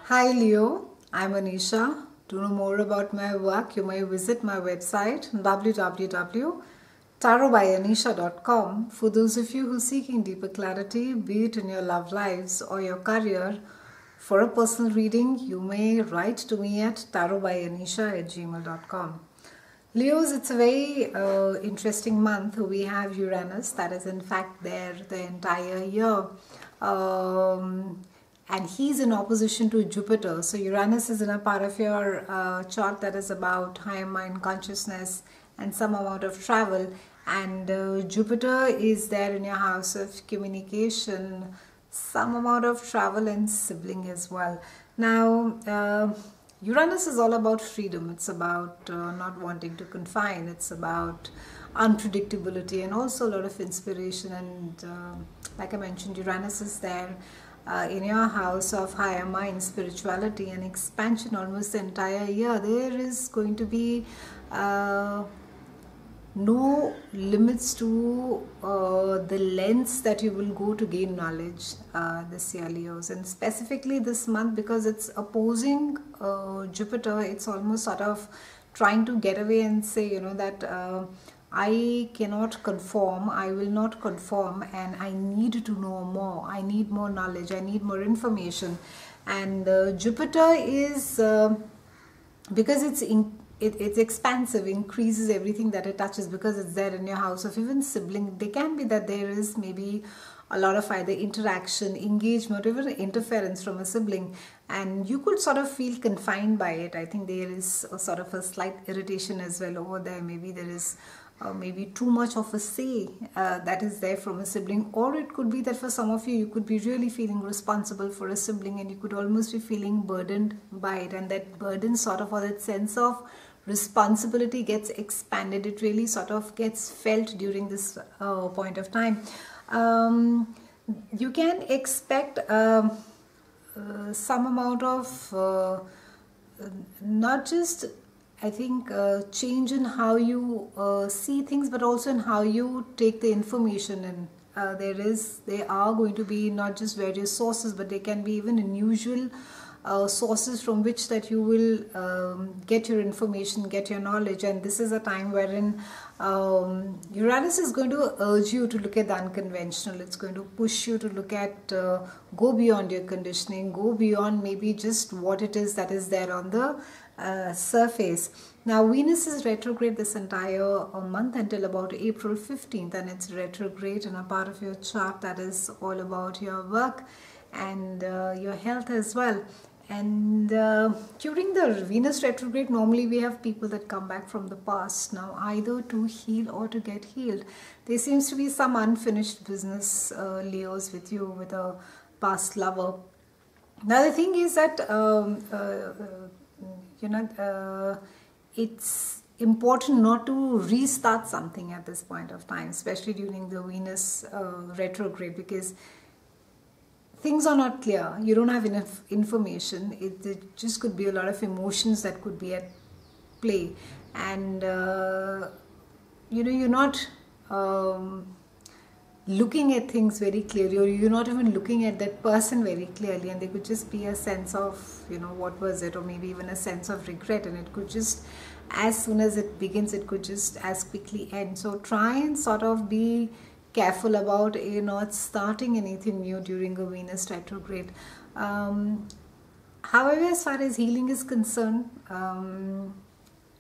Hi Leo, I'm Anisha. To know more about my work, you may visit my website www.tarotbyanisha.com. For those of you who are seeking deeper clarity, be it in your love lives or your career, for a personal reading, you may write to me at tarotbyanisha@gmail.com. Leos, it's a very interesting month. We have Uranus that is in fact there the entire year. And he's in opposition to Jupiter. So Uranus is in a part of your chart that is about higher mind consciousness and some amount of travel. And Jupiter is there in your house of communication, some amount of travel and sibling as well. Now, Uranus is all about freedom. It's about not wanting to confine. It's about unpredictability and also a lot of inspiration. And like I mentioned, Uranus is there in your house of higher mind, spirituality and expansion almost the entire year. There is going to be no limits to the lengths that you will go to gain knowledge this year, Leos. And specifically this month, because it's opposing Jupiter, it's almost sort of trying to get away and say, you know, that I cannot conform, I will not conform, and I need to know more. I need more knowledge, I need more information. And Jupiter is, because it's expansive, increases everything that it touches, because it's there in your house of even sibling. They can be that there is maybe a lot of either interaction, engagement, or even interference from a sibling, and you could sort of feel confined by it. I think there is a sort of a slight irritation as well over there. Maybe there is maybe too much of a say that is there from a sibling, or it could be that for some of you, you could be really feeling responsible for a sibling and you could almost be feeling burdened by it, and that burden sort of, or that sense of responsibility gets expanded. It really sort of gets felt during this point of time. You can expect some amount of not just, I think, change in how you see things, but also in how you take the information in. There are going to be not just various sources, but there can be even unusual sources from which that you will get your information, get your knowledge. And this is a time wherein Uranus is going to urge you to look at the unconventional. It's going to push you to look at, go beyond your conditioning, go beyond maybe just what it is that is there on the surface. Now Venus is retrograde this entire month until about April 15th, and it's retrograde in a part of your chart that is all about your work and your health as well. And during the Venus retrograde, normally we have people that come back from the past now, either to heal or to get healed. There seems to be some unfinished business, Leos, with you, with a past lover. Now the thing is that it's important not to restart something at this point of time, especially during the Venus retrograde, because things are not clear. You don't have enough information. It just could be a lot of emotions that could be at play, and you're not looking at things very clearly, or you're not even looking at that person very clearly, and there could just be a sense of, what was it, or maybe even a sense of regret, and it could just, as soon as it begins, it could just as quickly end. So try and sort of be careful about not starting anything new during a Venus retrograde. However, as far as healing is concerned,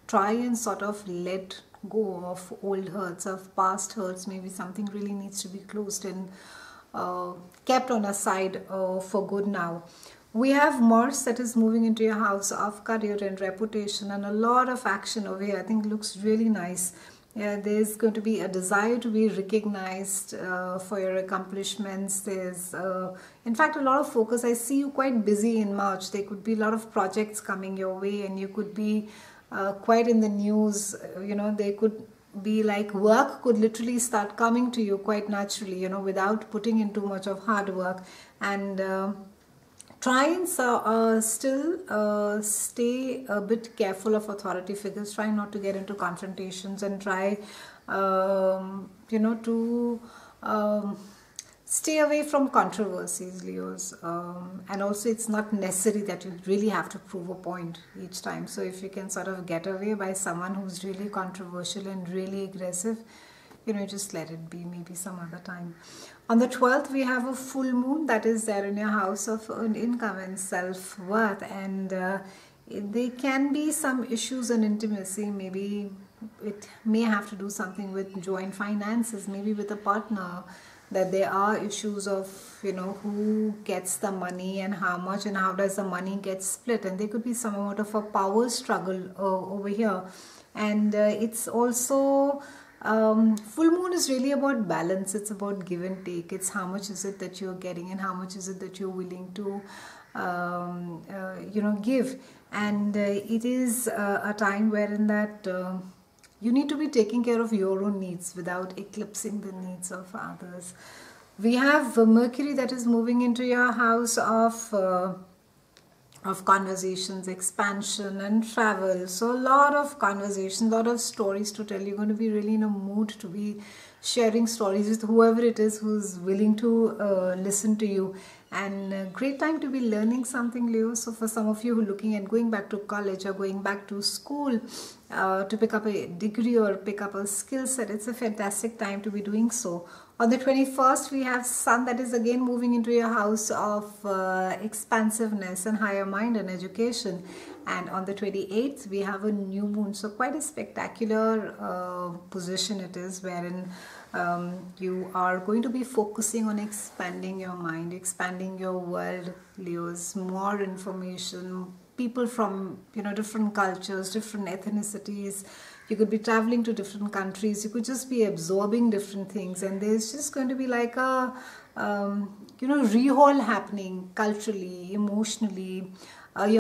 try and sort of let go of old hurts, of past hurts. Maybe something really needs to be closed and kept on a side for good now. We have Mars that is moving into your house of career and reputation, and a lot of action over here. I think looks really nice. Yeah, there's going to be a desire to be recognized for your accomplishments. There's, in fact, a lot of focus. I see you quite busy in March. There could be a lot of projects coming your way, and you could be quite in the news. There could be like work could literally start coming to you quite naturally, without putting in too much of hard work. And try and still stay a bit careful of authority figures. Try not to get into confrontations, and try, to Stay away from controversies, Leos. And also, it's not necessary that you really have to prove a point each time. So if you can sort of get away by someone who's really controversial and really aggressive, you know, just let it be, maybe some other time. On the 12th, we have a full moon that is there in your house of income and self-worth. And there can be some issues on intimacy. Maybe it may have to do something with joint finances, maybe with a partner, that there are issues of, you know, who gets the money and how much and how does the money get split. And there could be some amount of a power struggle over here. And it's also... full moon is really about balance. It's about give and take. It's how much is it that you're getting and how much is it that you're willing to you know, give. And it is a time wherein that you need to be taking care of your own needs without eclipsing the needs of others. We have Mercury that is moving into your house of conversations, expansion and travel. So a lot of conversations, a lot of stories to tell. You're going to be really in a mood to be sharing stories with whoever it is who's willing to listen to you. And a great time to be learning something, Leo. So for some of you who are looking at going back to college or going back to school to pick up a degree or pick up a skill set, it's a fantastic time to be doing so. On the 21st, we have Sun that is again moving into your house of expansiveness and higher mind and education. And on the 28th, we have a new moon. So quite a spectacular position it is, wherein you are going to be focusing on expanding your mind, expanding your world, Leos, more information, people from, you know, different cultures, different ethnicities. You could be traveling to different countries. You could just be absorbing different things, and there's just going to be like a you know, rehaul happening culturally, emotionally.